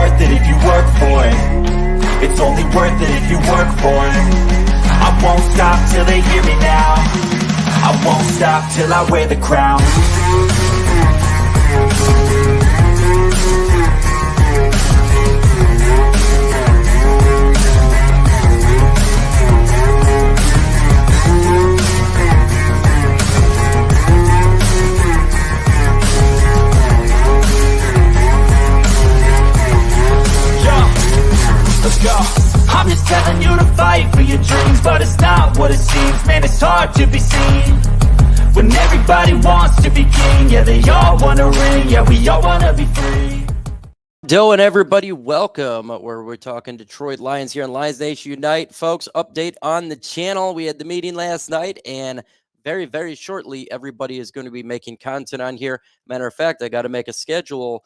worth it if you work for it. It's only worth it if you work for it. I won't stop till they hear me now. I won't stop till I wear the crown. Let's go. I'm just telling you to fight for your dreams, but it's not what it seems. Man, it's hard to be seen when everybody wants to be king. Yeah, they all want to ring. Yeah, we all want to be free. Doing everybody, welcome. Where we're talking Detroit Lions here on Lions Nation Unite. Folks, update on the channel. We had the meeting last night, and very, very shortly, everybody is going to be making content on here. Matter of fact, I got to make a schedule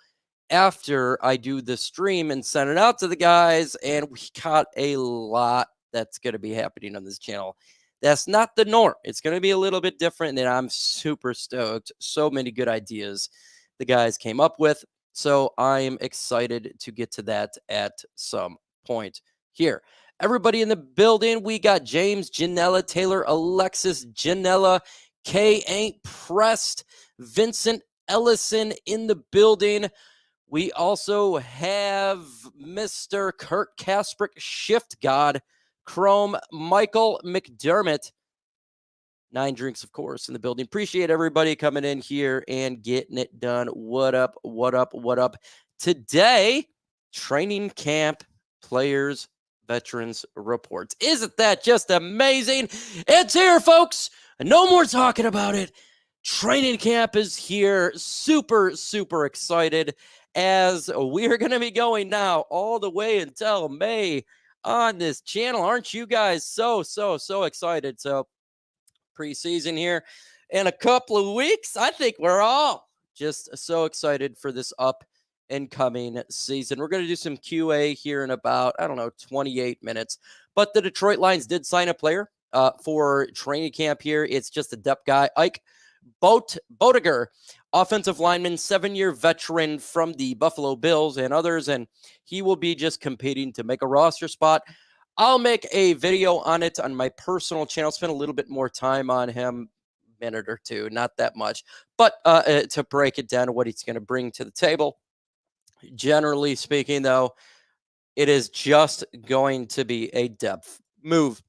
after I do the stream and send it out to the guys, and we got a lot that's going to be happening on this channel. That's not the norm. It's going to be a little bit different, and I'm super stoked. So many good ideas the guys came up with, so I'm excited to get to that at some point here. Everybody in the building, we got James, Janella, Taylor, Alexis, Janella, Kay Ain't Pressed, Vincent Ellison in the building. We also have Mr. Kurt Kasprick, Shift God, Chrome, Michael McDermott. 9 drinks, of course, in the building. Appreciate everybody coming in here and getting it done. What up, what up, what up? Today, training camp players, veterans reports. Isn't that just amazing? It's here, folks. No more talking about it. Training camp is here. Super, super excited, as we're going to be going now all the way until May on this channel. Aren't you guys so excited? So preseason here in a couple of weeks. I think we're all just so excited for this up and coming season. We're going to do some QA here in about, 28 minutes. But the Detroit Lions did sign a player for training camp here. It's just a depth guy, Ike Boetiger, offensive lineman, 7-year veteran from the Buffalo Bills and others, and he will be just competing to make a roster spot. I'll make a video on it on my personal channel, spend a little bit more time on him, minute or two, not that much, but to break it down, what he's going to bring to the table. Generally speaking, though, it is just going to be a depth move.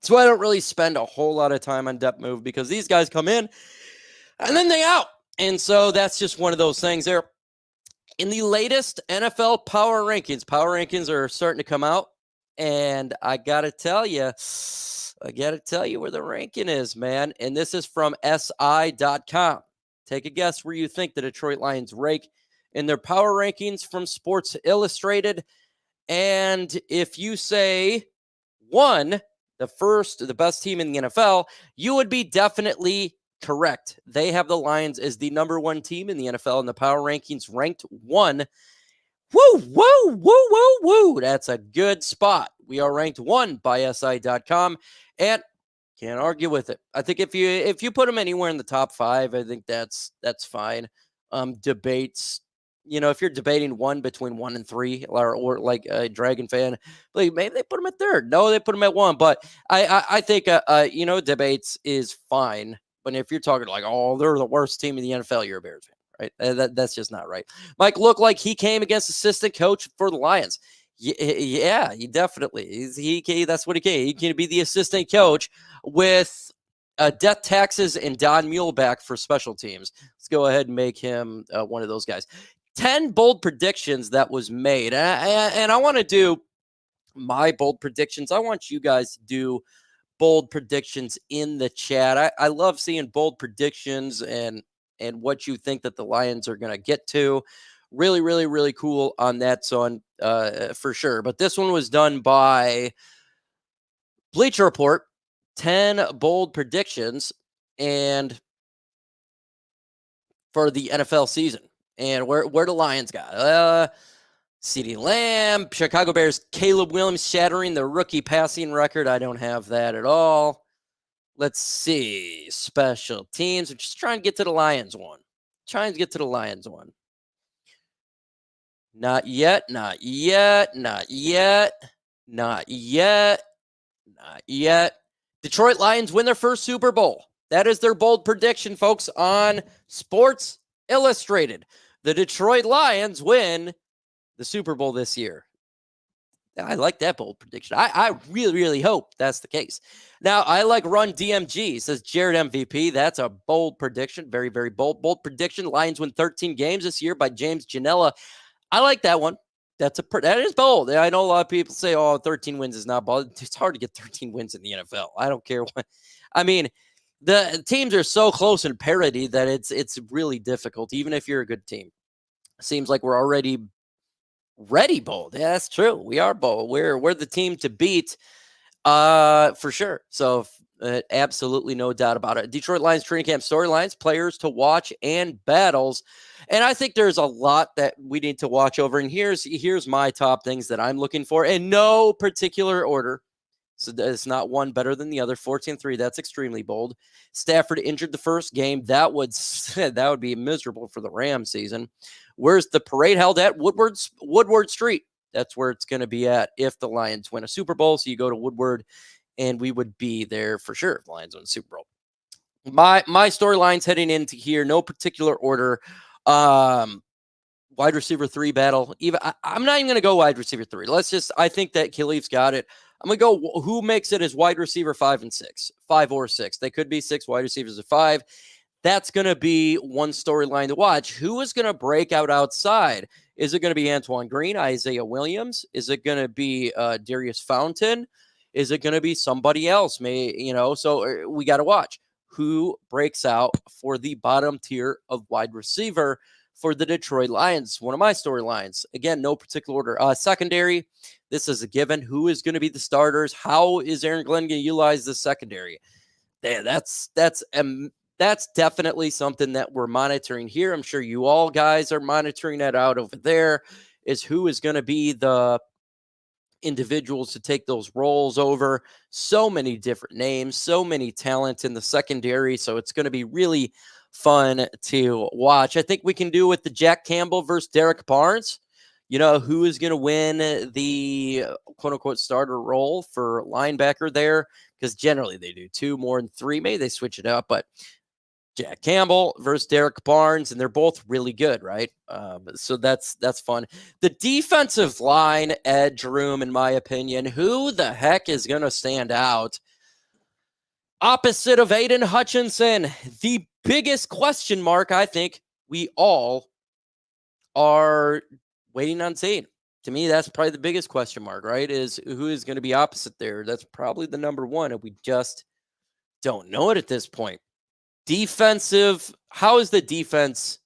So I don't really spend a whole lot of time on depth move because these guys come in and then they out. And so that's just one of those things there. In the latest NFL power rankings are starting to come out. And I got to tell you where the ranking is, man. And this is from SI.com. Take a guess where you think the Detroit Lions rank in their power rankings from Sports Illustrated. And if you say 1, the best team in the NFL, you would be definitely correct. They have the Lions as the number 1 team in the NFL in the power rankings, ranked 1. Woo. That's a good spot. We are ranked 1 by SI.com, and can't argue with it. I think if you put them anywhere in the top 5, I think that's fine. Debates, if you're debating 1 between 1 and 3, or like a Dragon fan, like maybe they put them at 3rd. No, they put them at 1. But I think debates is fine. But if you're talking like, oh, they're the worst team in the NFL, you're a Bears fan. Right? That's just not right. Mike looked like he came against assistant coach for the Lions. Yeah, he definitely. That's what he came. He can be the assistant coach with death taxes and Don Muhlbach for special teams. Let's go ahead and make him one of those guys. 10 bold predictions that was made. And I want to do my bold predictions. I want you guys to do bold predictions in the chat. I love seeing bold predictions and what you think that the Lions are going to get to. Really, really, really cool on that. So for sure. But this one was done by Bleacher Report. 10 bold predictions and for the NFL season. And where the Lions got CeeDee Lamb, Chicago Bears, Caleb Williams shattering the rookie passing record. I don't have that at all. Let's see. Special teams. I'm just trying to get to the Lions one. Not yet, not yet, not yet, not yet, not yet. Detroit Lions win their first Super Bowl. That is their bold prediction, folks, on Sports Illustrated. The Detroit Lions win the Super Bowl this year. I like that bold prediction. I really, really hope that's the case. Now, I like Run DMG, says Jared MVP. That's a bold prediction. Very, very bold. Bold prediction. Lions win 13 games this year by James Janella. I like that one. That is bold. I know a lot of people say, oh, 13 wins is not bold. It's hard to get 13 wins in the NFL. I don't care what. I mean, the teams are so close in parity that it's really difficult, even if you're a good team. Seems like we're already ready bold. Yeah, that's true. We are bold. We're the team to beat, for sure. So absolutely no doubt about it. Detroit Lions training camp storylines, players to watch, and battles. And I think there's a lot that we need to watch over. And here's my top things that I'm looking for in no particular order. So it's not one better than the other. 14-3, that's extremely bold. Stafford injured the first game. That would be miserable for the Rams season. Where's the parade held at? Woodward Street. That's where it's going to be at if the Lions win a Super Bowl. So you go to Woodward, and we would be there for sure if the Lions win a Super Bowl. My storylines heading into here, no particular order. Wide receiver 3 battle. I'm not even going to go wide receiver 3. I think that Khalif's got it. I'm going to go who makes it as wide receiver 5 and 6. 5 or 6. They could be 6 wide receivers at 5. That's going to be one storyline to watch. Who is going to break out outside? Is it going to be Antoine Green, Isaiah Williams? Is it going to be Darius Fountain? Is it going to be somebody else? So we got to watch who breaks out for the bottom tier of wide receiver for the Detroit Lions. One of my storylines. Again, no particular order. Secondary, this is a given. Who is going to be the starters? How is Aaron Glenn going to utilize the secondary? That's definitely something that we're monitoring here. I'm sure you all guys are monitoring that out over there, is who is going to be the individuals to take those roles over. So many different names, so many talent in the secondary. So it's going to be really fun to watch. I think we can do with the Jack Campbell versus Derek Barnes. Who is going to win the quote-unquote starter role for linebacker there? Because generally they do 2 more than 3. Maybe they switch it up, but Jack Campbell versus Derek Barnes, and they're both really good, right? So that's fun. The defensive line edge room, in my opinion, who the heck is going to stand out? Opposite of Aiden Hutchinson, the biggest question mark I think we all are waiting on seeing. To me, that's probably the biggest question mark, right? Is who is going to be opposite there? That's probably the number one, and we just don't know it at this point. Defensive, how is the defense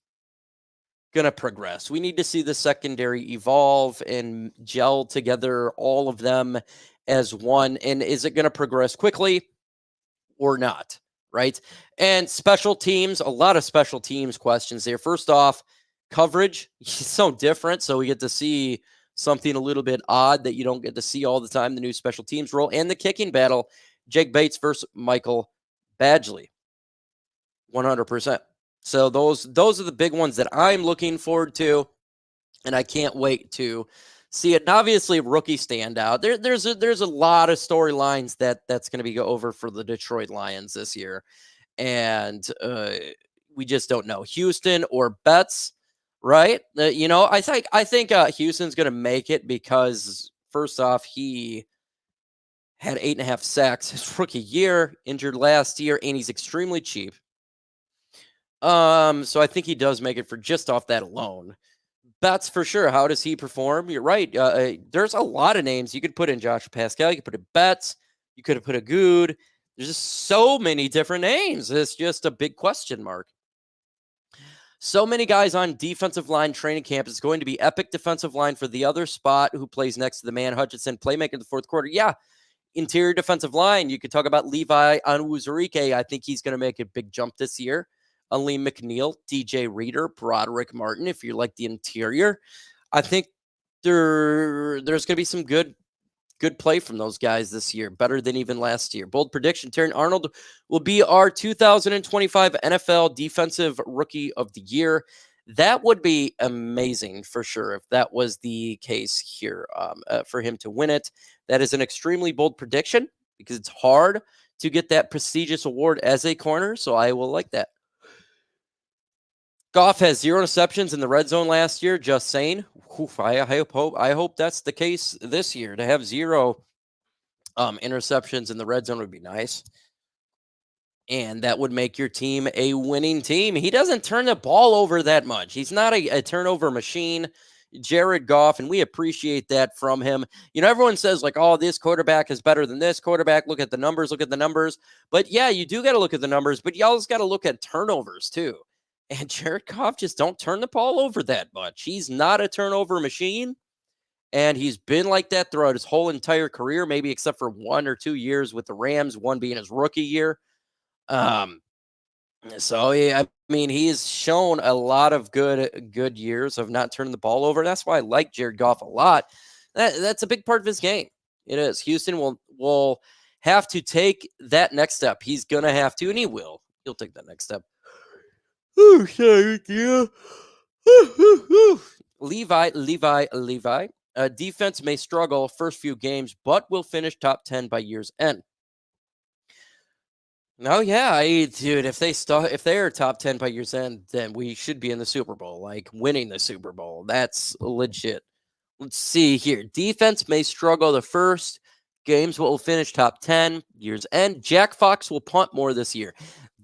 going to progress? We need to see the secondary evolve and gel together, all of them as one. And is it going to progress quickly or not? Right. And special teams, a lot of special teams questions there. First off, coverage is so different. So we get to see something a little bit odd that you don't get to see all the time, the new special teams role. And the kicking battle, Jake Bates versus Michael Badgley. 100%. So those are the big ones that I'm looking forward to, and I can't wait to see it. And obviously, rookie standout. There's a lot of storylines that's going to be over for the Detroit Lions this year, and we just don't know. Houston or Betts, right? I think Houston's going to make it because first off, he had 8.5 sacks his rookie year, injured last year, and he's extremely cheap. So I think he does make it for just off that alone. That's for sure. How does he perform? You're right. There's a lot of names you could put in. Josh Pascal, you could put in Betts, you could have put a Good. There's just so many different names. It's just a big question mark. So many guys on defensive line training camp. It's going to be epic defensive line for the other spot who plays next to the man Hutchinson, playmaker in the fourth quarter. Yeah. Interior defensive line. You could talk about Levi Onwuzurike. I think he's going to make a big jump this year. Aleem McNeil, DJ Reader, Broderick Martin, if you like the interior. I think there's going to be some good play from those guys this year, better than even last year. Bold prediction, Terran Arnold will be our 2025 NFL Defensive Rookie of the Year. That would be amazing for sure if that was the case here for him to win it. That is an extremely bold prediction because it's hard to get that prestigious award as a corner. So I will like that. Goff has 0 interceptions in the red zone last year. Just saying. Oof, I hope that's the case this year. To have 0 interceptions in the red zone would be nice. And that would make your team a winning team. He doesn't turn the ball over that much. He's not a turnover machine, Jared Goff, and we appreciate that from him. You know, everyone says like, oh, this quarterback is better than this quarterback. Look at the numbers. But yeah, you do got to look at the numbers, but you always got to look at turnovers too. And Jared Goff just don't turn the ball over that much. He's not a turnover machine. And he's been like that throughout his whole entire career, maybe except for 1 or 2 years with the Rams, one being his rookie year. So yeah, I mean, he's shown a lot of good years of not turning the ball over. That's why I like Jared Goff a lot. That's a big part of his game. It is. Houston will have to take that next step. He's gonna have to, and he will. He'll take that next step. Oh, sorry, yeah. Levi. Defense may struggle first few games, but will finish top 10 by year's end. No, yeah, dude. If they are top 10 by year's end, then we should be in the Super Bowl, like winning the Super Bowl. That's legit. Let's see here. Defense may struggle the first games, but will finish top 10 year's end. Jack Fox will punt more this year.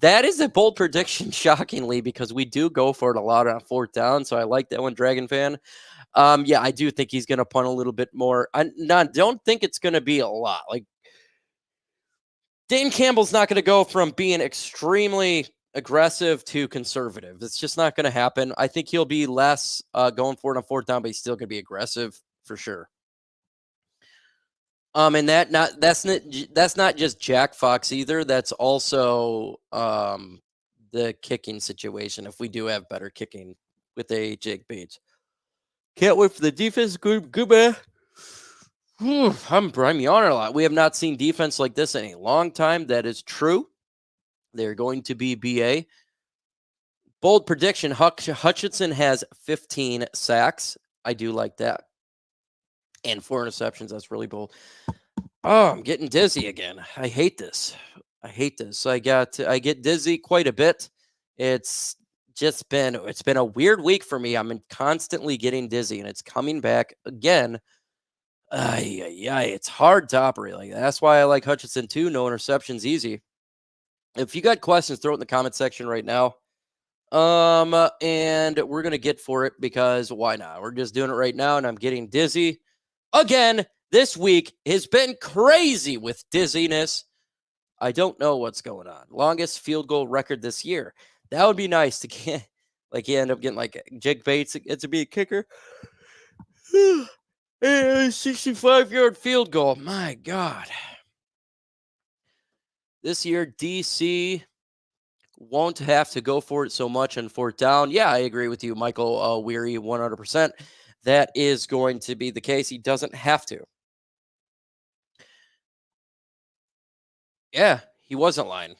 That is a bold prediction, shockingly, because we do go for it a lot on 4th down. So I like that one, Dragon fan. Yeah, I do think he's going to punt a little bit more. I don't think it's going to be a lot. Like, Dane Campbell's not going to go from being extremely aggressive to conservative. It's just not going to happen. I think he'll be less going for it on 4th down, but he's still going to be aggressive for sure. And that's not just Jack Fox either. That's also the kicking situation. If we do have better kicking with a Jake Bates, can't wait for the defense. Good man. I'm yawning a lot. We have not seen defense like this in a long time. That is true. They're going to be BA. Bold prediction. Hutchinson has 15 sacks. I do like that. And 4 interceptions. That's really bold. Oh, I'm getting dizzy again. I hate this. I get dizzy quite a bit. It's been a weird week for me. I'm constantly getting dizzy, and it's coming back again. It's hard to operate like that. That's why I like Hutchinson too. No interceptions, easy. If you got questions, throw it in the comment section right now. And we're gonna get for it because why not? We're just doing it right now, and I'm getting dizzy again. This week has been crazy with dizziness. I don't know what's going on. Longest field goal record this year. That would be nice to get. Like you end up getting like Jake Bates. It's to be a kicker. 65-yard field goal. My God. This year, DC won't have to go for it so much on 4th down. Yeah, I agree with you, Michael Weary, 100%. That is going to be the case. He doesn't have to. Yeah, he wasn't lying.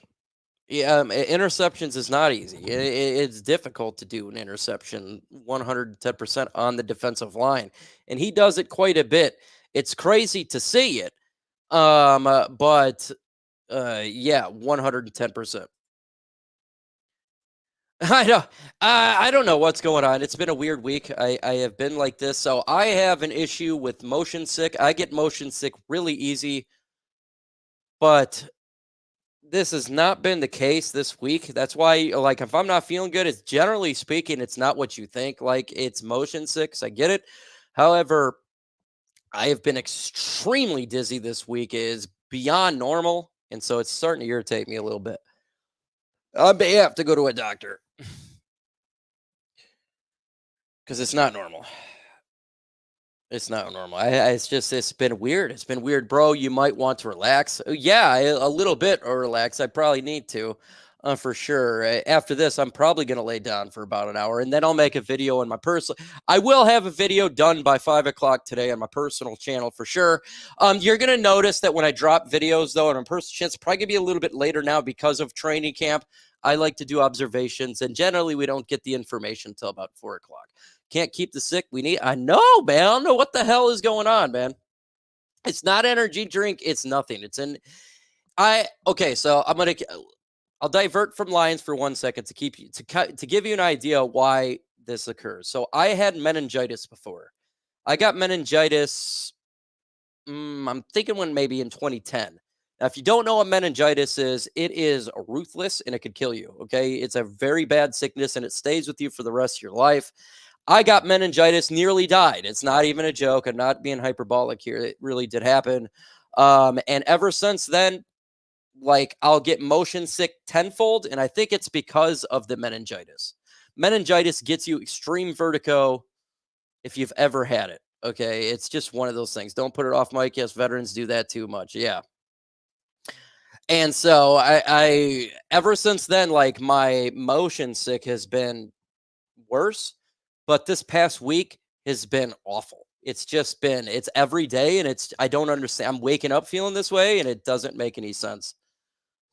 Yeah, interceptions is not easy. It's difficult to do an interception 110% on the defensive line, and he does it quite a bit. It's crazy to see it, but yeah, 110%. I know. I don't know what's going on. It's been a weird week. I have been like this, so I have an issue with motion sick. I get motion sick really easy, but this has not been the case this week. That's why, like, if I'm not feeling good, it's generally speaking, it's not what you think. Like, it's motion sick. I get it. However, I have been extremely dizzy this week. It is beyond normal. And so it's starting to irritate me a little bit. I may have to go to a doctor because it's not normal. It's not normal. It's been weird. It's been weird, bro. You might want to relax. Yeah, a little bit or relax. I probably need to, for sure. After this, I'm probably going to lay down for about an hour, and then I'll make a video on my personal. I will have a video done by 5 o'clock today on my personal channel for sure. You're going to notice that when I drop videos, though, on my personal channel, it's probably going to be a little bit later now because of training camp. I like to do observations, and generally we don't get the information until about 4 o'clock. Can't keep the sick. I know, man. I don't know what the hell is going on, man. It's not energy drink. It's nothing. Okay, so I'll divert from Lions for 1 second to give you an idea why this occurs. So I had meningitis before. I got meningitis, I'm thinking maybe in 2010. Now, if you don't know what meningitis is, it is ruthless and it could kill you. Okay. It's a very bad sickness and it stays with you for the rest of your life. I got meningitis, nearly died. It's not even a joke. I'm not being hyperbolic here. It really did happen. And ever since then, like, I'll get motion sick tenfold. And I think it's because of the meningitis. Meningitis gets you extreme vertigo if you've ever had it. Okay. It's just one of those things. Don't put it off, Mike. Yes, veterans do that too much. Yeah. And so I ever since then, like, my motion sick has been worse, but this past week has been awful. It's every day. And I don't understand. I'm waking up feeling this way and it doesn't make any sense.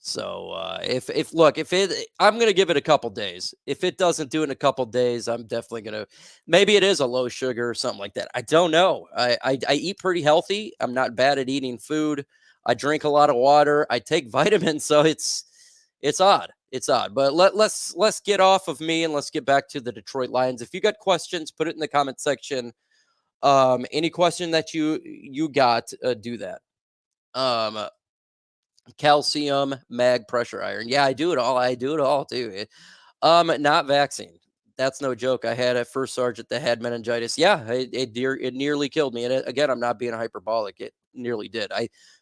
So I'm going to give it a couple days. If it doesn't do it in a couple days, I'm definitely going to, maybe it is a low sugar or something like that. I don't know. I eat pretty healthy. I'm not bad at eating food. I drink a lot of water. I take vitamins. So it's odd. It's odd, but let's get off of me and let's get back to the Detroit Lions. If you got questions, put it in the comment section. Any question that you got, do that. Calcium, mag, pressure iron. Yeah, I do it all too. Not vaccine. That's no joke. I had a first sergeant that had meningitis. Yeah, it nearly killed me. And again, I'm not being hyperbolic. It nearly did.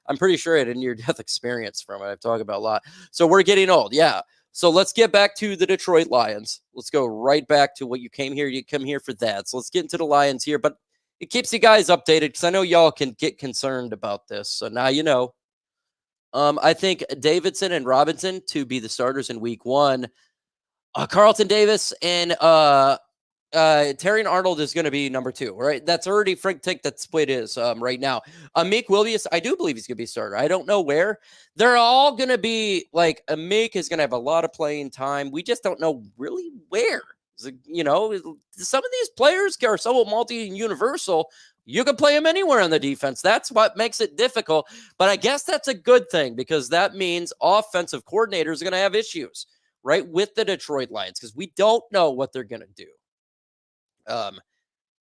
I'm pretty sure I had a near-death experience from it. I've talked about a lot. So we're getting old. Yeah. So let's get back to the Detroit Lions. Let's go right back to what you came here. You come here for that. So let's get into the Lions here. But it keeps you guys updated because I know y'all can get concerned about this. So now you know. I think Davidson and Robinson to be the starters in week 1. Carlton Davis and Terry Arnold is going to be number 2, right? That's already Frank Tick. That's what it is right now. Meek Williams, I do believe he's going to be a starter. I don't know where. They're all going to be like, Meek is going to have a lot of playing time. We just don't know really where. You know, some of these players are so multi-universal. You can play them anywhere on the defense. That's what makes it difficult. But I guess that's a good thing because that means offensive coordinators are going to have issues, right, with the Detroit Lions because we don't know what they're going to do.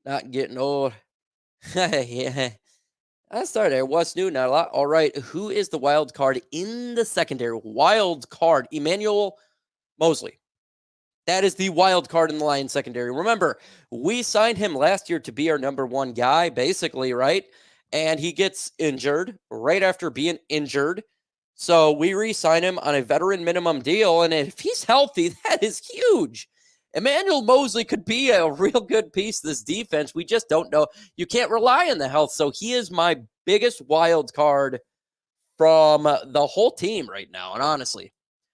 Not getting old. Yeah. I started there. What's new? Not a lot. All right. Who is the wild card in the secondary? Wild card. Emmanuel Mosley. That is the wild card in the Lions secondary. Remember, we signed him last year to be our number 1 guy, basically, right? And he gets injured right after being injured. So we re-sign him on a veteran minimum deal. And if he's healthy, that is huge. Emmanuel Mosley could be a real good piece of this defense. We just don't know. You can't rely on the health. So he is my biggest wild card from the whole team right now. And honestly,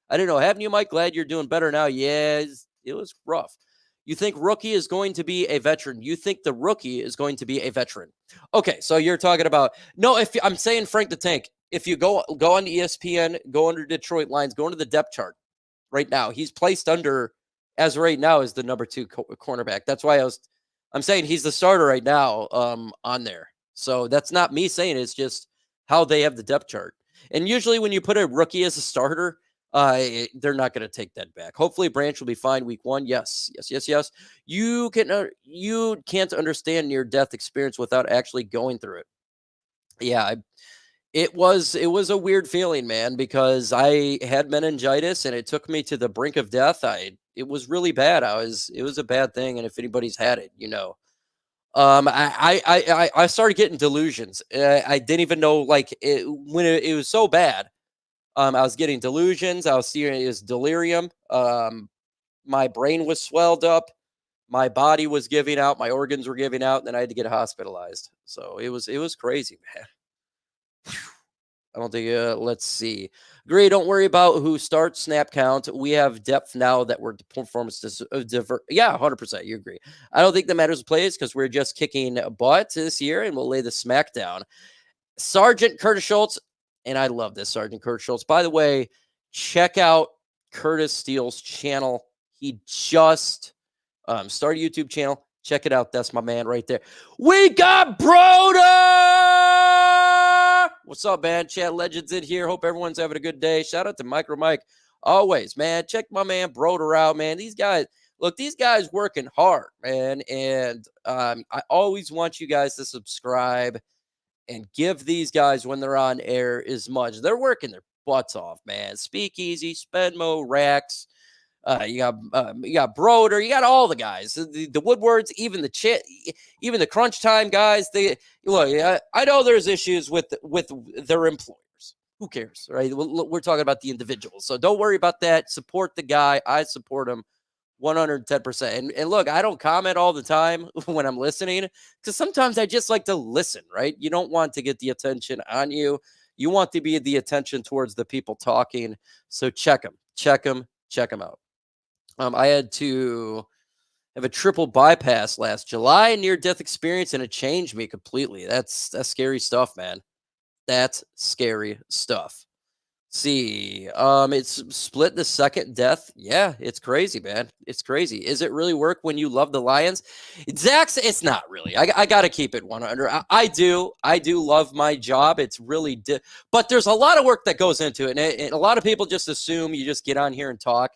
I don't know. Haven't you, Mike? Glad you're doing better now. Yeah, it was rough. You think rookie is going to be a veteran? You think the rookie is going to be a veteran? Okay, so you're talking about if I'm saying Frank the Tank, if you go on ESPN, go under Detroit Lions, go into the depth chart right now. He's placed under, as right now, is the number 2 cornerback. That's why I'm saying he's the starter right now on there. So that's not me saying it, it's just how they have the depth chart. And usually when you put a rookie as a starter, they're not going to take that back. Hopefully Branch will be fine week 1. Yes. You can't understand near-death experience without actually going through it. Yeah, it was a weird feeling, man, because I had meningitis and it took me to the brink of death. It was really bad. It was a bad thing. And if anybody's had it, you know, I started getting delusions. I didn't even know when it was so bad. I was getting delusions. I was seeing it as delirium. My brain was swelled up. My body was giving out. My organs were giving out. And then I had to get hospitalized. So it was crazy, man. I don't think, let's see. Gray, don't worry about who starts snap count. We have depth now that we're performance Yeah, 100%. You agree. I don't think that matters with plays because we're just kicking butt this year and we'll lay the smack down. Sergeant Curtis Schultz, and I love this Sergeant Curtis Schultz. By the way, check out Curtis Steele's channel. He just started a YouTube channel. Check it out. That's my man right there. We got Broder! What's up, man? Chat Legends in here. Hope everyone's having a good day. Shout out to Micro Mike. Always, man. Check my man Broder out, man. These guys, look, these guys working hard, man. And I always want you guys to subscribe and give these guys, when they're on air, as much. They're working their butts off, man. Speakeasy, Spenmo, Rax. You got Broder, you got all the guys, the Woodwards, even the Crunch Time guys. They look. I know there's issues with their employers. Who cares, right? We're talking about the individuals, so don't worry about that. Support the guy. I support him 110%. And look, I don't comment all the time when I'm listening because sometimes I just like to listen, right? You don't want to get the attention on you. You want to be the attention towards the people talking. So check them out. I had to have a triple bypass last July, near-death experience, and it changed me completely. That's scary stuff, man. That's scary stuff. See, it's split the second death. Yeah, it's crazy, man. It's crazy. Is it really work when you love the Lions? Zach's, it's not really. I got to keep it 100. I do love my job. It's really, but there's a lot of work that goes into it. And a lot of people just assume you just get on here and talk.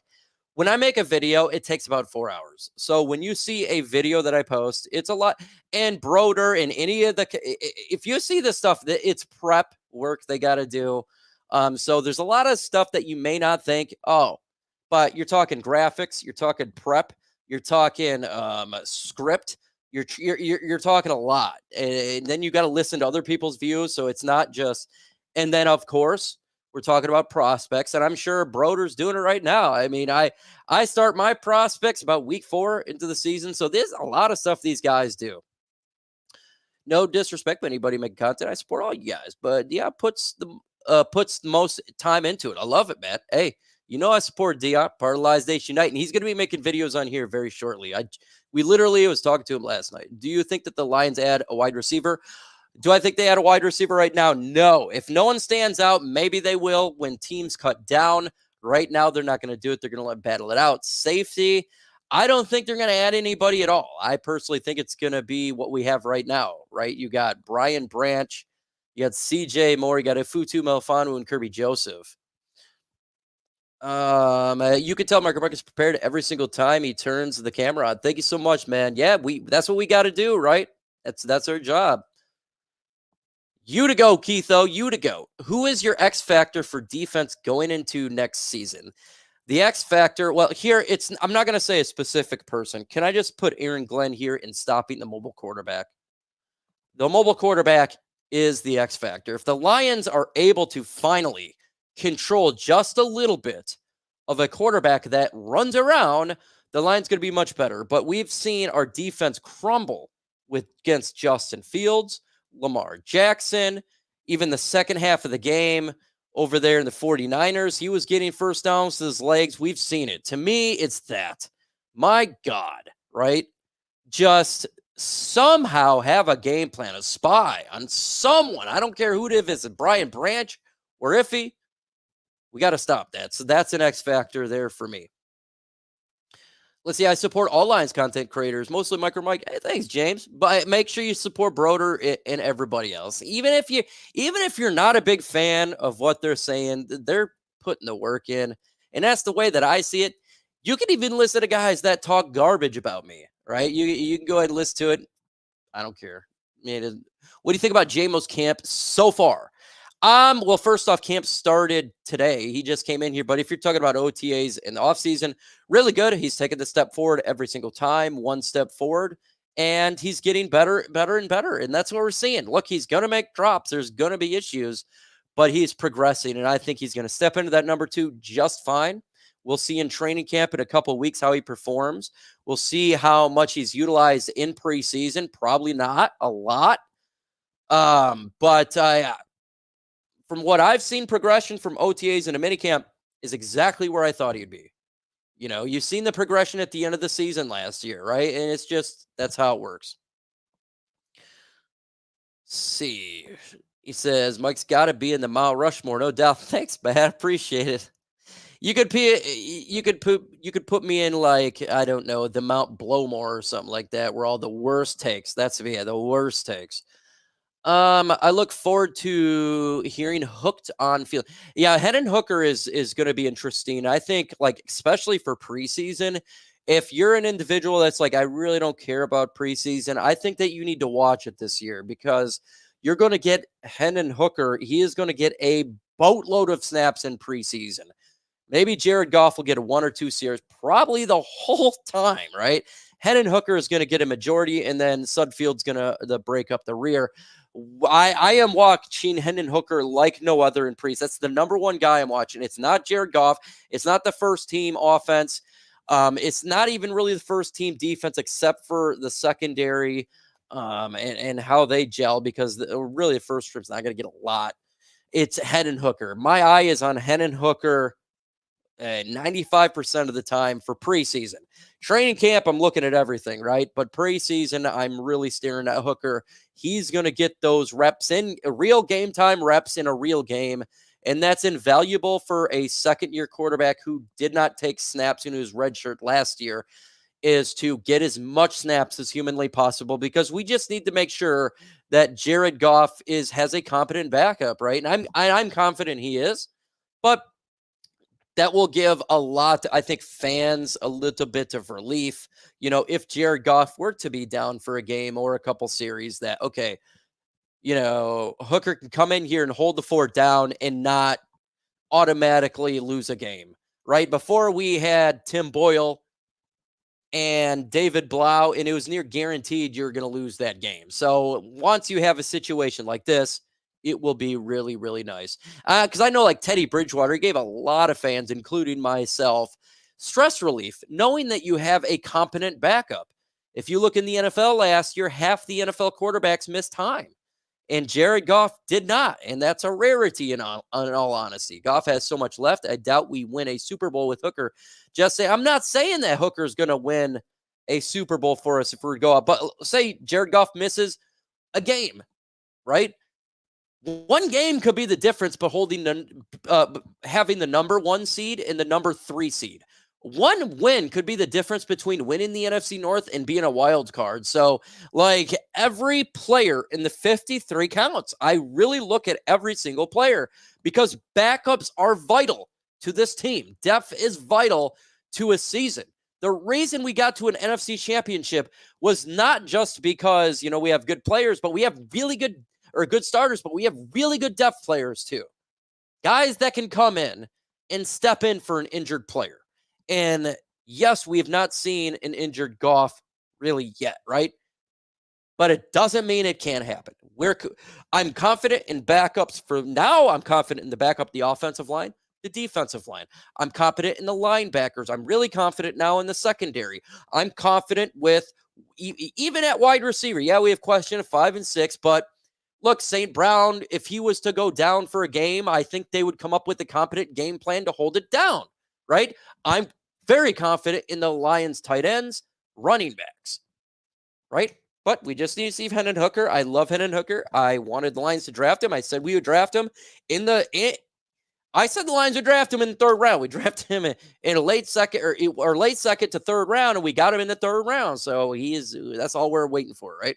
When I make a video, it takes about 4 hours. So when you see a video that I post, it's a lot. And Broder and any of the, if you see this stuff, it's prep work they got to do. So there's a lot of stuff that you may not think, oh, but you're talking graphics, you're talking prep, you're talking script, you're talking a lot. And then you got to listen to other people's views. So it's not just, and then of course, we're talking about prospects, and I'm sure Broder's doing it right now. I mean, I start my prospects about week 4 into the season, so there's a lot of stuff these guys do. No disrespect to anybody making content. I support all you guys, but yeah, puts the most time into it. I love it, man. Hey, you know I support Dion, part of Lions Nation Unite, and he's going to be making videos on here very shortly. We literally was talking to him last night. Do you think that the Lions add a wide receiver? Do I think they add a wide receiver right now? No. If no one stands out, maybe they will when teams cut down. Right now, they're not going to do it. They're going to battle it out. Safety, I don't think they're going to add anybody at all. I personally think it's going to be what we have right now, right? You got Brian Branch, you got CJ Moore, you got Ifutu Melfanu, and Kirby Joseph. You can tell Mark is prepared every single time he turns the camera on. Thank you so much, man. Yeah, that's what we got to do, right? That's our job. You to go, Keitho. You to go. Who is your X factor for defense going into next season? The X factor, well, here I'm not going to say a specific person. Can I just put Aaron Glenn here in stopping the mobile quarterback? The mobile quarterback is the X factor. If the Lions are able to finally control just a little bit of a quarterback that runs around, the Lions going to be much better. But we've seen our defense crumble against Justin Fields, Lamar Jackson, even the second half of the game over there in the 49ers, he was getting first downs to his legs. We've seen it. To me, it's that. My God, right? Just somehow have a game plan, a spy on someone. I don't care who it is. Is it Brian Branch or Iffy? We got to stop that. So that's an X factor there for me. Let's see. I support all Lions content creators, mostly Micro Mike. Hey, thanks, James. But make sure you support Broder and everybody else. Even if you're not a big fan of what they're saying, they're putting the work in, and that's the way that I see it. You can even listen to guys that talk garbage about me, right? You can go ahead and listen to it. I don't care. I mean, what do you think about Jamo's camp so far? Well, first off, camp started today. He just came in here. But if you're talking about OTAs in the offseason, really good. He's taking the step forward every single time, one step forward, and he's getting better and better. And that's what we're seeing. Look, he's going to make drops. There's going to be issues, but he's progressing. And I think he's going to step into that number 2 just fine. We'll see in training camp in a couple of weeks how he performs. We'll see how much he's utilized in preseason. Probably not a lot. But from what I've seen, progression from OTAs into minicamp is exactly where I thought he'd be. You know, you've seen the progression at the end of the season last year, right? And it's just, that's how it works. Let's see. He says, Mike's got to be in the Mount Rushmore, no doubt. Thanks, man. Appreciate it. You could put me in, like, I don't know, the Mount Blowmore or something like that, where all the worst takes. That's me, the worst takes. I look forward to hearing Hooked on Field. Yeah, Hendon Hooker is going to be interesting. I think, like, especially for preseason, if you're an individual that's like, I really don't care about preseason, I think that you need to watch it this year, because you're going to get Hendon Hooker. He is going to get a boatload of snaps in preseason. Maybe Jared Goff will get a 1 or 2 series, probably the whole time, right? Hendon Hooker is going to get a majority, and then Sudfield's going to break up the rear. I am watching Hendon Hooker like no other in preseason. That's the number one guy I'm watching. It's not Jared Goff. It's not the first team offense. It's not even really the first team defense, except for the secondary and how they gel, because really the first trip's not going to get a lot. It's Hendon Hooker. My eye is on Hendon Hooker 95% of the time for preseason. Training camp, I'm looking at everything, right? But preseason, I'm really staring at Hooker. He's going to get those reps in, real game time reps in a real game. And that's invaluable for a second-year quarterback who did not take snaps in his redshirt last year, is to get as much snaps as humanly possible, because we just need to make sure that Jared Goff has a competent backup, right? And I'm confident he is, but that will give a lot, I think, fans a little bit of relief. If Jared Goff were to be down for a game or a couple series, that, okay, Hooker can come in here and hold the fort down and not automatically lose a game, right? Before, we had Tim Boyle and David Blau, and it was near guaranteed you're going to lose that game. So once you have a situation like this, it will be really, really nice. Because I know, like, Teddy Bridgewater, he gave a lot of fans, including myself, stress relief, knowing that you have a competent backup. If you look in the NFL last year, half the NFL quarterbacks missed time, and Jared Goff did not. And that's a rarity in all honesty. Goff has so much left. I doubt we win a Super Bowl with Hooker. I'm not saying that Hooker's going to win a Super Bowl for us if we go up, but say Jared Goff misses a game, right? One game could be the difference between having the number 1 seed and the number 3 seed. One win could be the difference between winning the NFC North and being a wild card. So, like, every player in the 53 counts. I really look at every single player, because backups are vital to this team. Depth is vital to a season. The reason we got to an NFC championship was not just because, we have good players, but we have really good starters, but we have really good depth players too. Guys that can come in and step in for an injured player. And yes, we have not seen an injured Goff really yet, right? But it doesn't mean it can't happen. I'm confident in backups for now. I'm confident in the backup, the offensive line, the defensive line. I'm confident in the linebackers. I'm really confident now in the secondary. I'm confident with even at wide receiver. Yeah, we have question of 5 and 6, but look, St. Brown, if he was to go down for a game, I think they would come up with a competent game plan to hold it down, right? I'm very confident in the Lions tight ends, running backs, right? But we just need to see Hendon Hooker. I love Hendon Hooker. I wanted the Lions to draft him. I said we would draft him I said the Lions would draft him in the 3rd round. We drafted him in a late second or late second to 3rd round, and we got him in the 3rd round. So that's all we're waiting for, right?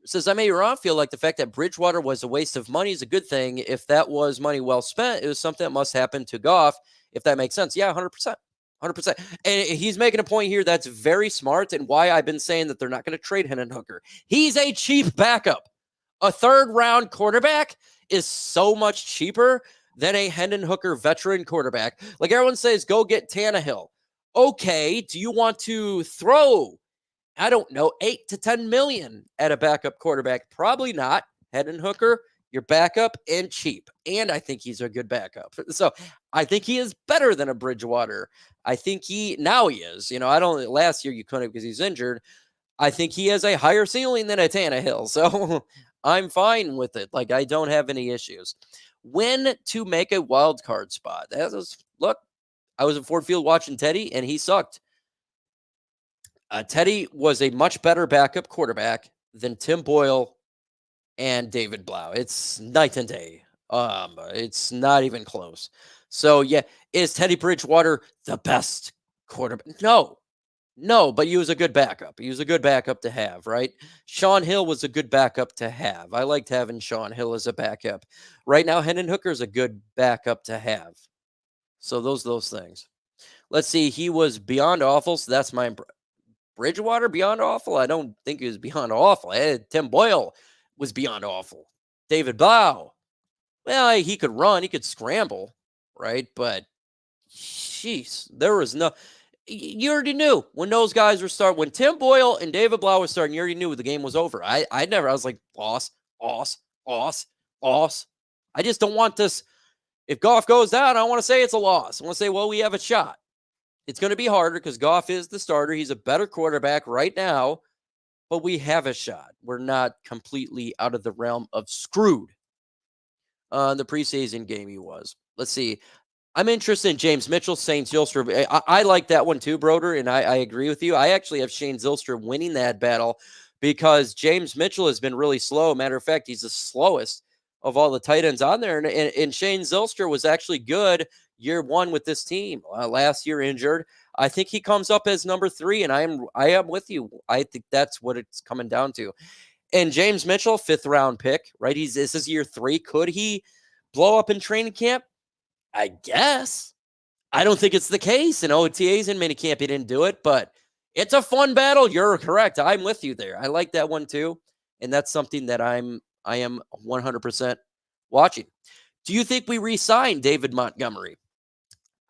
Says, I may be wrong. Feel like the fact that Bridgewater was a waste of money is a good thing. If that was money well spent, it was something that must happen to Goff, if that makes sense. Yeah, 100%. 100%. And he's making a point here that's very smart, and why I've been saying that they're not going to trade Hendon Hooker. He's a cheap backup. A 3rd round quarterback is so much cheaper than a Hendon Hooker veteran quarterback. Like everyone says, go get Tannehill. Okay, do you want to throw, I don't know, 8 to 10 million at a backup quarterback? Probably not. Hendon Hooker, your backup, and cheap. And I think he's a good backup. So I think he is better than a Bridgewater. I think he is. Last year you couldn't because he's injured. I think he has a higher ceiling than a Tannehill. So I'm fine with it. Like, I don't have any issues. When to make a wild card spot? Look, I was at Ford Field watching Teddy, and he sucked. Teddy was a much better backup quarterback than Tim Boyle and David Blau. It's night and day. It's not even close. So, yeah, is Teddy Bridgewater the best quarterback? No, but he was a good backup. He was a good backup to have, right? Sean Hill was a good backup to have. I liked having Sean Hill as a backup. Right now, Hendon Hooker is a good backup to have. So those things. Let's see. He was beyond awful. So that's my Bridgewater beyond awful. I don't think he was beyond awful. Tim Boyle was beyond awful. David Blau. Well, he could run. He could scramble, right? But jeez, there was no. You already knew when those guys were starting. When Tim Boyle and David Blau were starting, you already knew the game was over. I was like, loss. I just don't want this. If Goff goes down, I don't want to say it's a loss. I want to say, well, we have a shot. It's going to be harder because Goff is the starter. He's a better quarterback right now, but we have a shot. We're not completely out of the realm of screwed. The preseason game he was. Let's see. I'm interested in James Mitchell, Shane Zylstra. I like that one too, Broder, and I agree with you. I actually have Shane Zylstra winning that battle because James Mitchell has been really slow. Matter of fact, he's the slowest of all the tight ends on there. And Shane Zylstra was actually good year one with this team. Last year injured. I think he comes up as number 3, and I am with you. I think that's what it's coming down to. And James Mitchell, 5th round pick, right? This is year 3. Could he blow up in training camp? I guess. I don't think it's the case. In OTAs and minicamp, he didn't do it, but it's a fun battle. You're correct. I'm with you there. I like that one too. And that's something that I am 100% watching. Do you think we re-sign David Montgomery?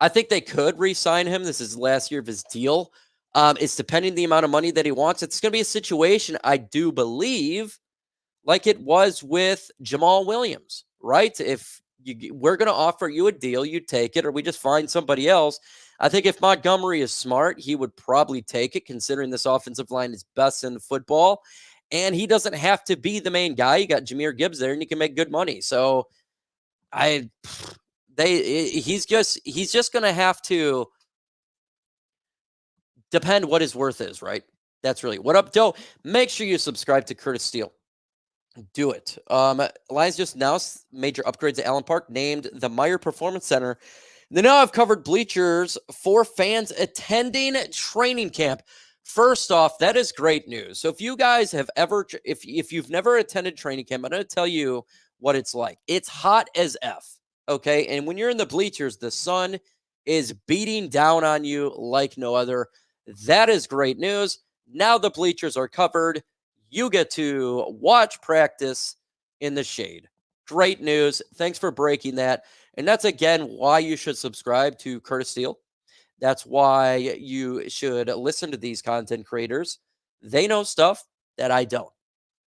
I think they could re-sign him. This is the last year of his deal. It's depending the amount of money that he wants. It's going to be a situation, I do believe, like it was with Jamal Williams, right? If we're going to offer you a deal, you take it, or we just find somebody else. I think if Montgomery is smart, he would probably take it, considering this offensive line is best in football. And he doesn't have to be the main guy. You got Jahmyr Gibbs there, and you can make good money. So he's just going to have to depend what his worth is, right? That's really what up, Doe. Make sure you subscribe to Curtis Steele. Do it. Lions just announced major upgrades at Allen Park, named the Meyer Performance Center. They now have covered bleachers for fans attending training camp. First off, that is great news. So if you guys have ever, if you've never attended training camp, I'm going to tell you what it's like. It's hot as F, okay? And when you're in the bleachers, the sun is beating down on you like no other. That is great news. Now the bleachers are covered. You get to watch practice in the shade. Great news. Thanks for breaking that. And that's, again, why you should subscribe to Curtis Steele. That's why you should listen to these content creators. They know stuff that I don't.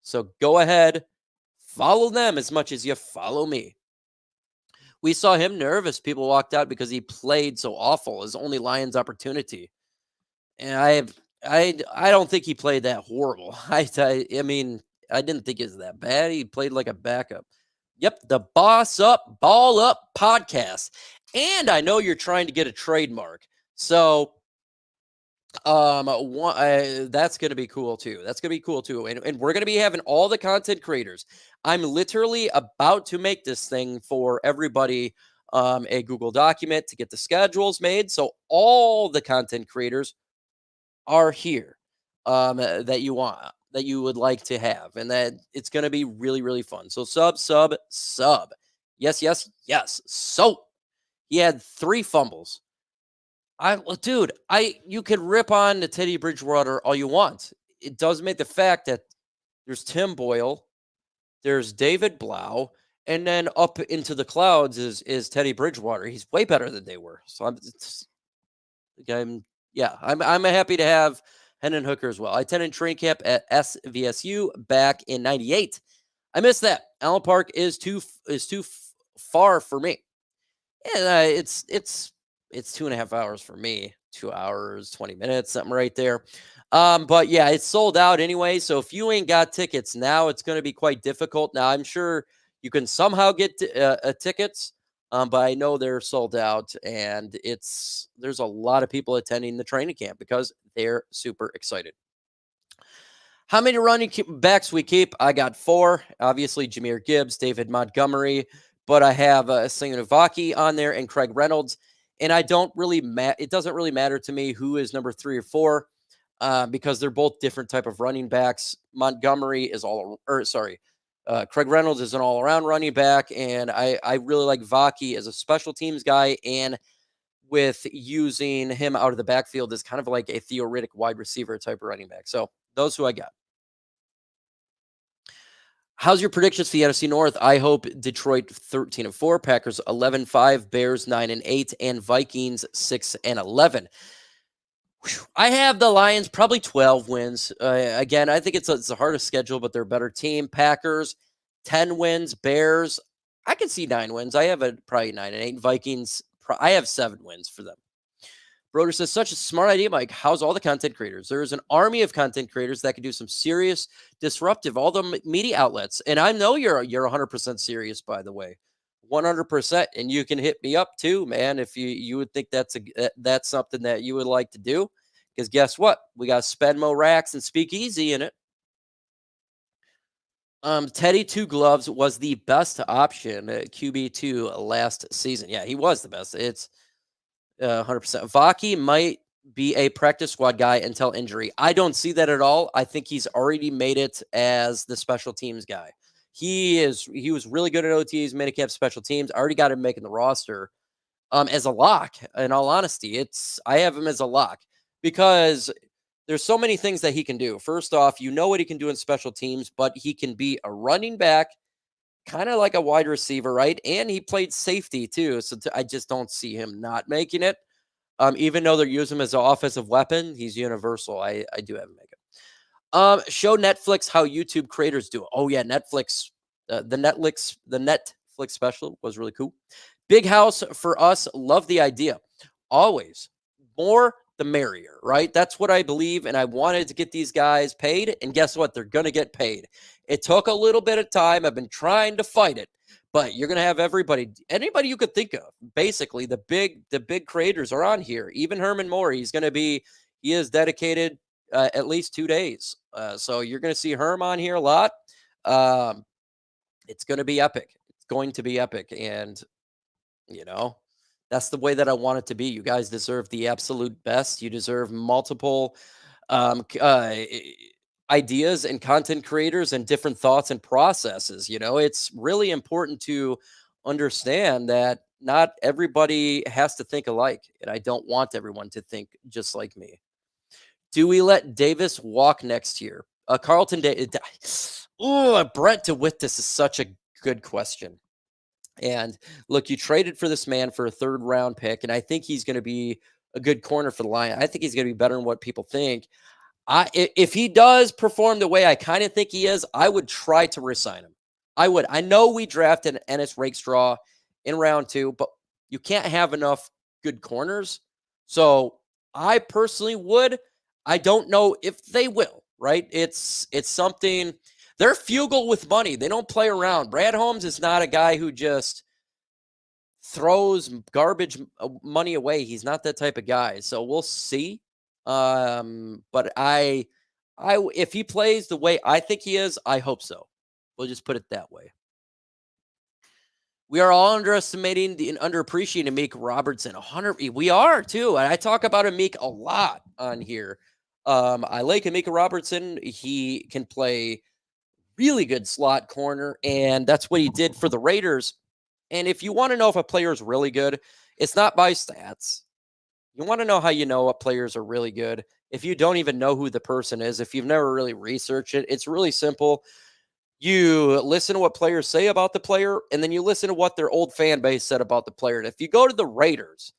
So go ahead, follow them as much as you follow me. We saw him nervous. People walked out because he played so awful. His only Lions opportunity. And I don't think he played that horrible. I mean, I didn't think it was that bad. He played like a backup. Yep, the Boss Up, Ball Up podcast. And I know you're trying to get a trademark. So that's going to be cool too. That's going to be cool too. And we're going to be having all the content creators. I'm literally about to make this thing for everybody a Google document to get the schedules made. So all the content creators are here that you want, that you would like to have, and that it's going to be really, really fun. So sub. Yes. So he had 3 fumbles. You could rip on the Teddy Bridgewater all you want. It does make the fact that there's Tim Boyle, there's David Blau, and then up into the clouds is Teddy Bridgewater. He's way better than they were. So I'm happy to have Hendon Hooker as well. I attended training camp at SVSU back in '98. I missed that. Allen Park is too far for me. And it's 2.5 hours for me. 2 hours, 20 minutes, something right there. But yeah, it's sold out anyway. So if you ain't got tickets now, it's going to be quite difficult. Now, I'm sure you can somehow get tickets. But I know they're sold out, and there's a lot of people attending the training camp because they're super excited. How many running backs we keep? I got 4. Obviously, Jahmyr Gibbs, David Montgomery, but I have Vaki on there and Craig Reynolds. And I don't really it doesn't really matter to me who is number 3 or 4 because they're both different type of running backs. Montgomery is Craig Reynolds is an all-around running back, and I really like Vaki as a special teams guy, and with using him out of the backfield as kind of like a theoretic wide receiver type of running back. So those who I got. How's your predictions for the NFC North? I hope Detroit 13-4, Packers 11-5, Bears 9-8, and Vikings 6-11. I have the Lions probably 12 wins. Again, I think it's a harder schedule, but they're a better team. Packers 10 wins, Bears I can see 9 wins. I have probably 9-8. Vikings I have 7 wins for them. Broder says, such a smart idea, Mike. How's all the content creators? There is an army of content creators that can do some serious disruptive, all the media outlets. And I know you're 100% serious, by the way. 100%. And you can hit me up too, man, if you would think that's something that you would like to do. Because guess what? We got Spenmo Racks and Speakeasy in it. Teddy Two Gloves was the best option at QB2 last season. Yeah, he was the best. It's 100%. Vaki might be a practice squad guy until injury. I don't see that at all. I think he's already made it as the special teams guy. He was really good at OTs, minicamp, special teams. I already got him making the roster as a lock. In all honesty, I have him as a lock because there's so many things that he can do. First off, you know what he can do in special teams, but he can be a running back, kind of like a wide receiver, right? And he played safety too. So I just don't see him not making it. Even though they're using him as an offensive weapon, he's universal. I do have him make it. Show Netflix how YouTube creators do it. Oh yeah, Netflix. The Netflix special was really cool. Big house for us. Love the idea. Always more the merrier, right? That's what I believe. And I wanted to get these guys paid. And guess what? They're going to get paid. It took a little bit of time. I've been trying to fight it, but you're going to have anybody you could think of. Basically, the big creators are on here. Even Herman Moore, he is dedicated at least 2 days. So you're going to see Herm on here a lot. It's going to be epic. It's going to be epic. And, that's the way that I want it to be. You guys deserve the absolute best. You deserve multiple ideas and content creators and different thoughts and processes. It's really important to understand that not everybody has to think alike. And I don't want everyone to think just like me. Do we let Davis walk next year? Carlton Davis. Brent DeWitt, this is such a good question. And look, you traded for this man for a 3rd round pick, and I think he's going to be a good corner for the Lions. I think he's going to be better than what people think. If he does perform the way I kind of think he is, I would try to resign him. I would. I know we drafted Ennis Rakestraw in round 2, but you can't have enough good corners. So I personally would. I don't know if they will, right? It's something. They're frugal with money. They don't play around. Brad Holmes is not a guy who just throws garbage money away. He's not that type of guy. So we'll see. But if he plays the way I think he is, I hope so. We'll just put it that way. We are all underestimating and underappreciating Amik Robertson. 100. We are too. And I talk about Amik a lot on here. I like Amik Robertson. He can play really good slot corner, and that's what he did for the Raiders. And if you want to know if a player is really good, it's not by stats. You want to know how you know what players are really good. If you don't even know who the person is, if you've never really researched it, it's really simple. You listen to what players say about the player, and then you listen to what their old fan base said about the player. And if you go to the Raiders,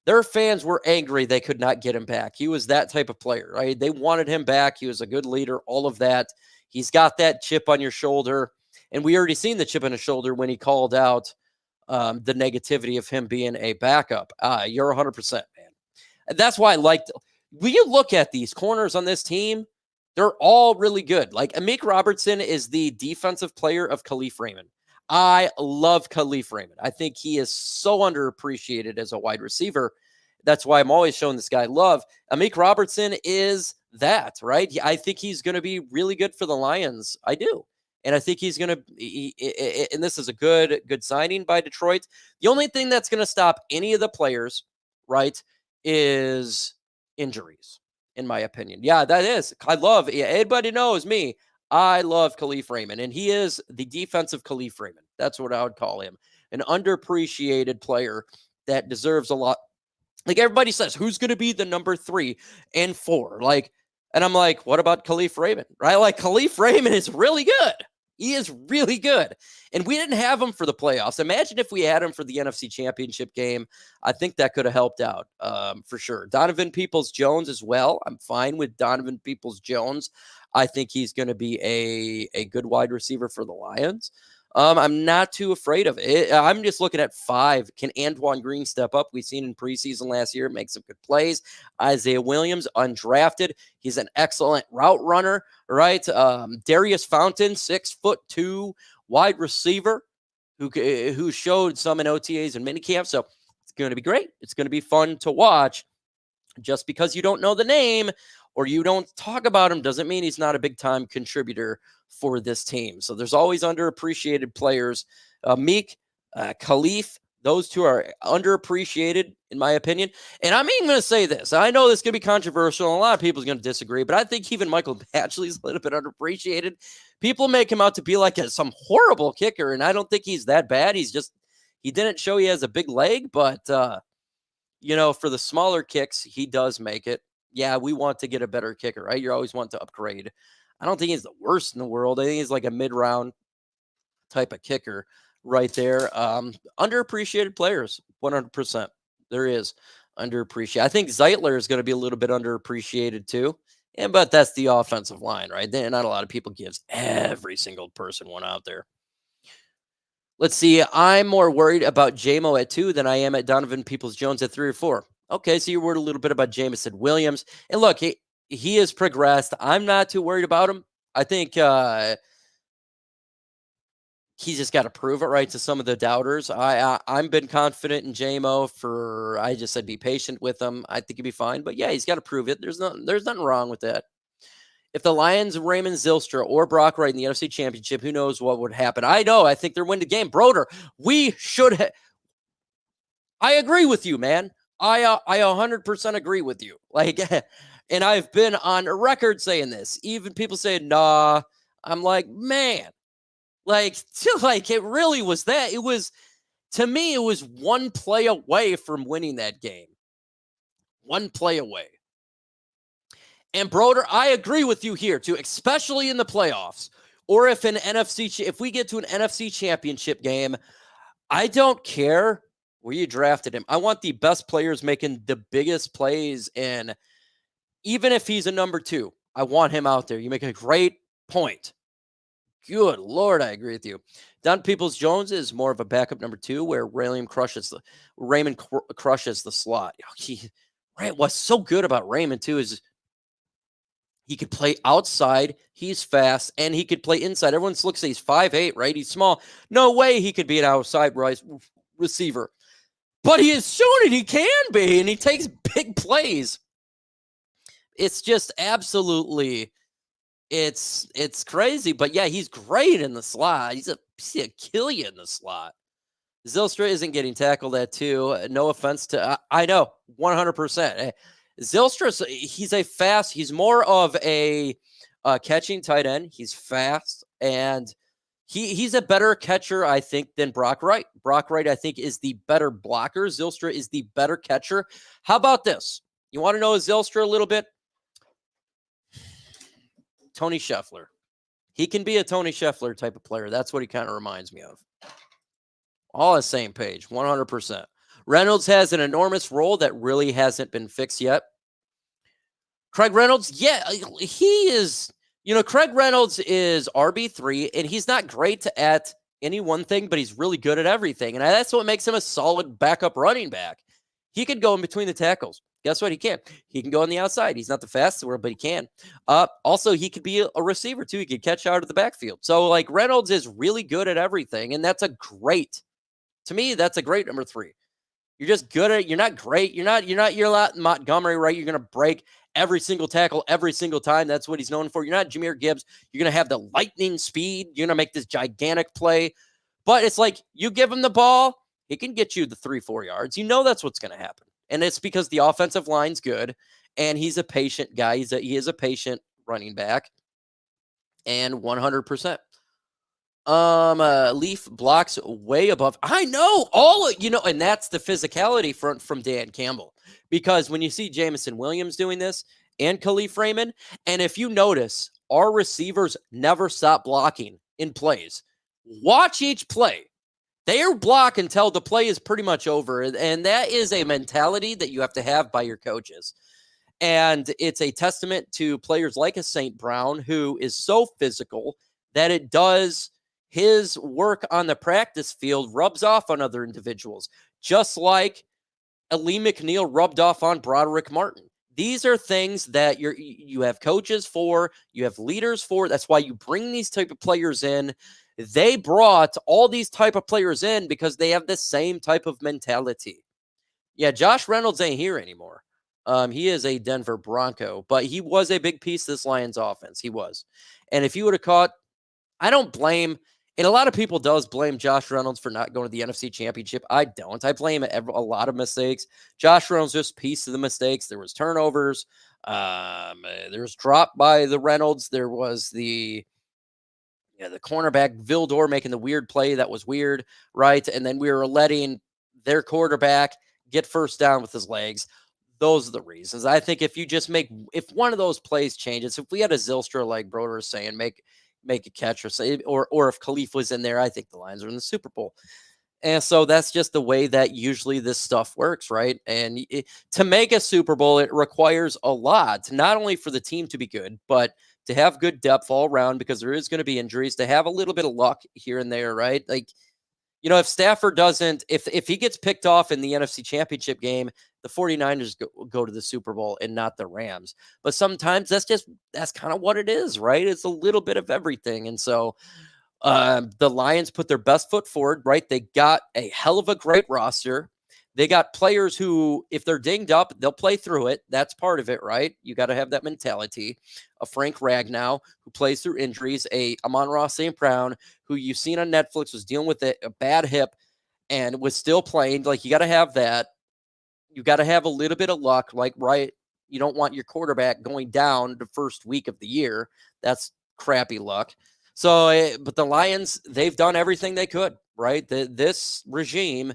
their fans were angry they could not get him back. He was that type of player, right? They wanted him back. He was a good leader, all of that. He's got that chip on your shoulder, and we already seen the chip on his shoulder when he called out the negativity of him being a backup. You're 100%, man. And that's why I liked. When you look at these corners on this team, they're all really good. Like Amik Robertson is the defensive player of Khalif Raymond. I love Khalif Raymond. I think he is so underappreciated as a wide receiver. That's why I'm always showing this guy love. Amik Robertson is that, right? I think he's going to be really good for the Lions. I do. And I think he's going to, and this is a good signing by Detroit. The only thing that's going to stop any of the players, right, is injuries, in my opinion. Yeah, that is. Everybody knows me. I love Khalif Raymond, and he is the defensive Khalif Raymond. That's what I would call him. An underappreciated player that deserves a lot. Like everybody says, who's going to be the number 3 and 4? And I'm like, what about Khalif Raymond? Right? Like Khalif Raymond is really good. He is really good. And we didn't have him for the playoffs. Imagine if we had him for the NFC Championship game. I think that could have helped out for sure. Donovan Peoples-Jones as well. I'm fine with Donovan Peoples-Jones. I think he's going to be a good wide receiver for the Lions. I'm not too afraid of it. I'm just looking at 5. Can Antoine Green step up? We've seen in preseason last year, make some good plays. Isaiah Williams, undrafted. He's an excellent route runner, right? Darius Fountain, 6'2" wide receiver who showed some in OTAs and minicamp. So it's going to be great. It's going to be fun to watch. Just because you don't know the name or you don't talk about him doesn't mean he's not a big-time contributor for this team. So there's always underappreciated players. Meek, Khalif, those two are underappreciated, in my opinion. And I'm even going to say this. I know this is going to be controversial, and a lot of people are going to disagree, but I think even Michael Batchley's a little bit underappreciated. People make him out to be like some horrible kicker, and I don't think he's that bad. He didn't show he has a big leg, but, for the smaller kicks, he does make it. Yeah, we want to get a better kicker, right? You always want to upgrade. I don't think he's the worst in the world. I think he's like a mid-round type of kicker right there. Underappreciated players, 100%. There is underappreciated. I think Zeitler is going to be a little bit underappreciated too. But that's the offensive line, right? Not a lot of people gives every single person one out there. Let's see. I'm more worried about Jamo at 2 than I am at Donovan Peoples-Jones at 3 or 4. Okay, so you're worried a little bit about Jamison Williams. And look, he has progressed. I'm not too worried about him. I think he's just got to prove it, right, to some of the doubters. I've been confident in Jamo I just said be patient with him. I think he'll be fine. But, yeah, he's got to prove it. There's nothing wrong with that. If the Lions, Raymond Zylstra, or Brock Wright in the NFC Championship, who knows what would happen? I know. I think they're winning the game. Broder, we should I agree with you, man. I 100% agree with you. And I've been on record saying this. Even people say, nah. I'm like, man. It really was that. To me, it was one play away from winning that game. One play away. And Broder, I agree with you here too, especially in the playoffs. Or if we get to an NFC Championship game, I don't care where you drafted him. I want the best players making the biggest plays. And even if he's a number 2, I want him out there. You make a great point. Good Lord, I agree with you. Don Peoples-Jones is more of a backup number 2 where Raymond crushes the slot. What's so good about Raymond too is he could play outside, he's fast, and he could play inside. Everyone looks at he's 5'8", right? He's small. No way he could be an outside receiver. But he has shown it he can be, and he takes big plays. It's just absolutely, it's crazy. But, yeah, he's great in the slot. He's a kill you in the slot. Zylstra isn't getting tackled at 2. No offense to, I know, 100%. Zylstra, he's more of a catching tight end. He's fast, and he's a better catcher, I think, than Brock Wright. Brock Wright, I think, is the better blocker. Zylstra is the better catcher. How about this? You want to know Zylstra a little bit? Tony Scheffler. He can be a Tony Scheffler type of player. That's what he kind of reminds me of. All on the same page, 100%. Reynolds has an enormous role that really hasn't been fixed yet. Craig Reynolds, yeah, he is, Craig Reynolds is RB3, and he's not great at any one thing, but he's really good at everything. And that's what makes him a solid backup running back. He could go in between the tackles. Guess what? He can. He can go on the outside. He's not the fastest, but he can. Also, he could be a receiver, too. He could catch out of the backfield. So, Reynolds is really good at everything, and to me, that's a great number 3. You're just good at it. You're not great. You're not Montgomery, right? You're going to break every single tackle every single time. That's what he's known for. You're not Jahmyr Gibbs. You're going to have the lightning speed. You're going to make this gigantic play. But it's like you give him the ball, he can get you the 3-4 yards. You know that's what's going to happen. And it's because the offensive line's good and he's a patient guy. He is a patient running back. And 100%. Leaf blocks way above. I know and that's the physicality from Dan Campbell. Because when you see Jamison Williams doing this and Khalif Raymond, and if you notice, our receivers never stop blocking in plays. Watch each play. They are block until the play is pretty much over. And that is a mentality that you have to have by your coaches. And it's a testament to players like a St. Brown, who is so physical that it does his work on the practice field rubs off on other individuals, just like Ali McNeil rubbed off on Broderick Martin. These are things that you have coaches for, you have leaders for. That's why you bring these type of players in. They brought all these type of players in because they have the same type of mentality. Yeah, Josh Reynolds ain't here anymore. He is a Denver Bronco, but he was a big piece of this Lions offense. He was. And if you would have caught, I don't blame, and a lot of people does blame Josh Reynolds for not going to the NFC Championship. I don't. I blame a lot of mistakes. Josh Reynolds just piece of the mistakes. There was turnovers. There was drop by the Reynolds. There was the cornerback Vildor making the weird play that was weird, right? And then we were letting their quarterback get first down with his legs. Those are the reasons. I think if you just if one of those plays changes, if we had a Zylstra, like Broder was saying, make a catch or if Khalif was in there, I think the Lions are in the Super Bowl. And so that's just the way that usually this stuff works, right? And to make a Super Bowl, it requires a lot, not only for the team to be good, but to have good depth all around, because there is going to be injuries, to have a little bit of luck here and there, right? Like, if Stafford doesn't, if he gets picked off in the NFC Championship game, the 49ers go to the Super Bowl and not the Rams. But sometimes that's kind of what it is, right? It's a little bit of everything. And so the Lions put their best foot forward, right? They got a hell of a great roster. They got players who, if they're dinged up, they'll play through it. That's part of it, right? You got to have that mentality. A Frank Ragnow, who plays through injuries. A Amon-Ra St. Brown, who you've seen on Netflix, was dealing with a bad hip and was still playing. Like, you got to have that. You got to have a little bit of luck. Like, right, you don't want your quarterback going down the first week of the year. That's crappy luck. So, but the Lions, they've done everything they could, right? This regime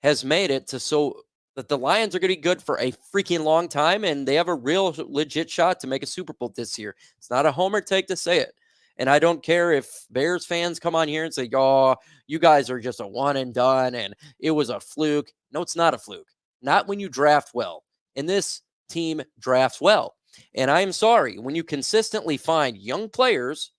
has made it to so that the Lions are going to be good for a freaking long time, and they have a real legit shot to make a Super Bowl this year. It's not a homer take to say it. And I don't care if Bears fans come on here and say, "Oh, you guys are just a one and done, and it was a fluke." No, it's not a fluke. Not when you draft well. And this team drafts well. And I'm sorry, when you consistently find young players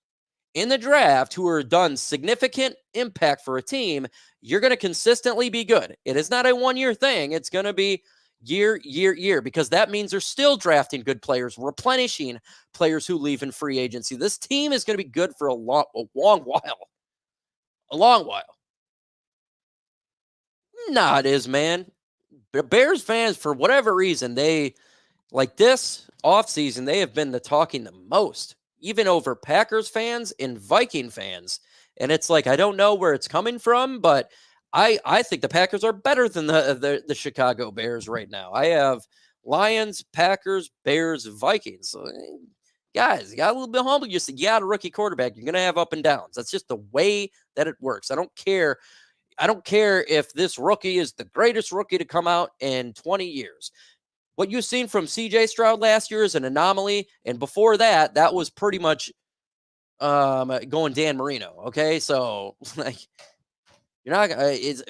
in the draft who are done significant impact for a team, you're going to consistently be good. It is not a one-year thing. It's going to be year, because that means they're still drafting good players, replenishing players who leave in free agency. This team is going to be good for a long while. A long while. Nah, it is, man. Bears fans, for whatever reason, they, like this offseason, they have been the talking the most, even over Packers fans and Viking fans. And it's like, I don't know where it's coming from, but I think the Packers are better than the Chicago Bears right now. I have Lions, Packers, Bears, Vikings. So, guys, you got a little bit humble. You got a rookie quarterback. You're going to have up and downs. That's just the way that it works. I don't care if this rookie is the greatest rookie to come out in 20 years. What you've seen from C.J. Stroud last year is an anomaly, and before that, that was pretty much going Dan Marino. Okay, so like, you're not.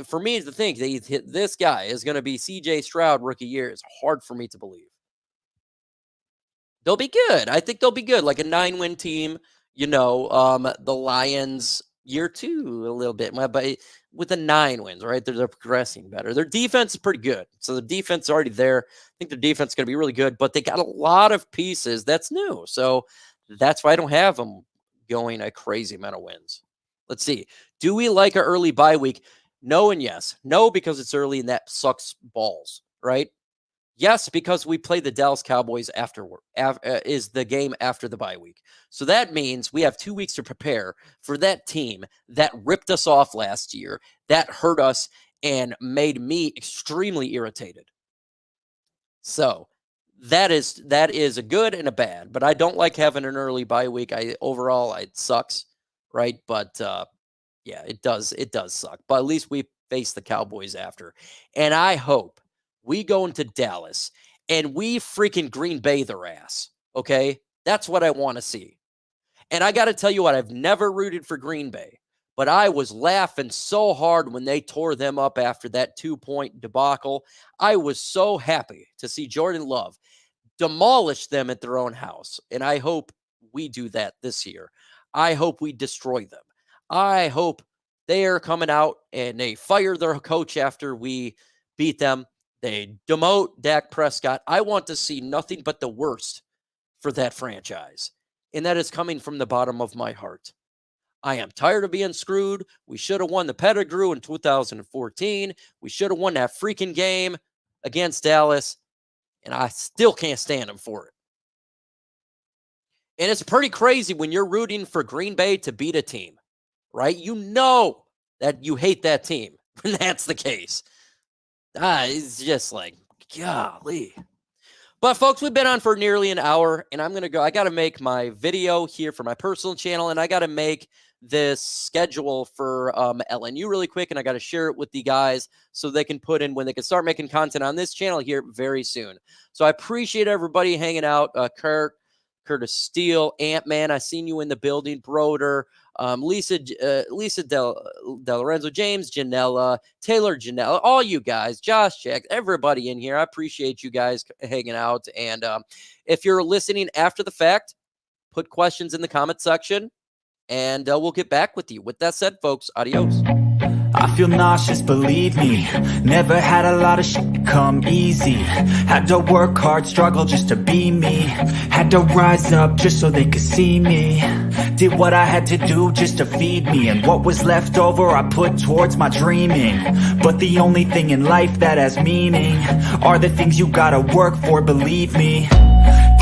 For me, to think that this guy is going to be C.J. Stroud rookie year is hard for me to believe. They'll be good. I think they'll be good, like a 9-win team. The Lions year 2 a little bit, but with the 9 wins, right? They're progressing better. Their defense is pretty good. So the defense is already there. I think their defense is going to be really good, but they got a lot of pieces that's new. So that's why I don't have them going a crazy amount of wins. Let's see. Do we like an early bye week? No and yes. No, because it's early and that sucks balls, right? Yes, because we play the Dallas Cowboys afterward. Is the game after the bye week. So that means we have 2 weeks to prepare for that team that ripped us off last year, that hurt us and made me extremely irritated. So that is a good and a bad, but I don't like having an early bye week. Overall it sucks, right? But yeah, it does suck. But at least we face the Cowboys after. And I hope we go into Dallas and we freaking Green Bay their ass. Okay? That's what I want to see. And I got to tell you what, I've never rooted for Green Bay, but I was laughing so hard when they tore them up after that 2-point debacle. I was so happy to see Jordan Love demolish them at their own house. And I hope we do that this year. I hope we destroy them. I hope they are coming out and they fire their coach after we beat them. They demote Dak Prescott. I want to see nothing but the worst for that franchise. And that is coming from the bottom of my heart. I am tired of being screwed. We should have won the Pettigrew in 2014. We should have won that freaking game against Dallas. And I still can't stand them for it. And it's pretty crazy when you're rooting for Green Bay to beat a team, right? You know that you hate that team when that's the case. It's just like, golly. But folks, we've been on for nearly an hour, and I'm going to go. I got to make my video here for my personal channel, and I got to make this schedule for LNU really quick, and I got to share it with the guys so they can put in when they can start making content on this channel here very soon. So I appreciate everybody hanging out. Curtis Steele, Ant-Man, I seen you in the building, Broder, Lisa Del Lorenzo, James, Janella, Taylor Janella, all you guys, Josh Jack, everybody in here. I appreciate you guys hanging out. And if you're listening after the fact, put questions in the comment section, and we'll get back with you. With that said, folks, adios. I feel nauseous, believe me. Never had a lot of shit come easy. Had to work hard, struggle just to be me. Had to rise up just so they could see me. Did what I had to do just to feed me. And what was left over I put towards my dreaming. But the only thing in life that has meaning are the things you gotta work for, believe me.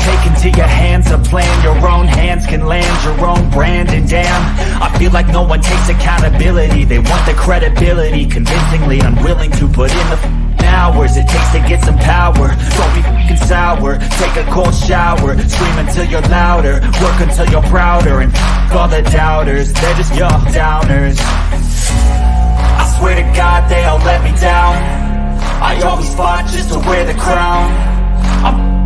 Take into your hands a plan. Your own hands can land your own brand. And damn, I feel like no one takes accountability. They want the credibility, convincingly unwilling to put in the hours it takes to get some power. Don't be fucking sour, take a cold shower. Scream until you're louder, work until you're prouder. And all the doubters, they're just downers. I swear to God they all let me down. I always fought just to wear the crown. I'm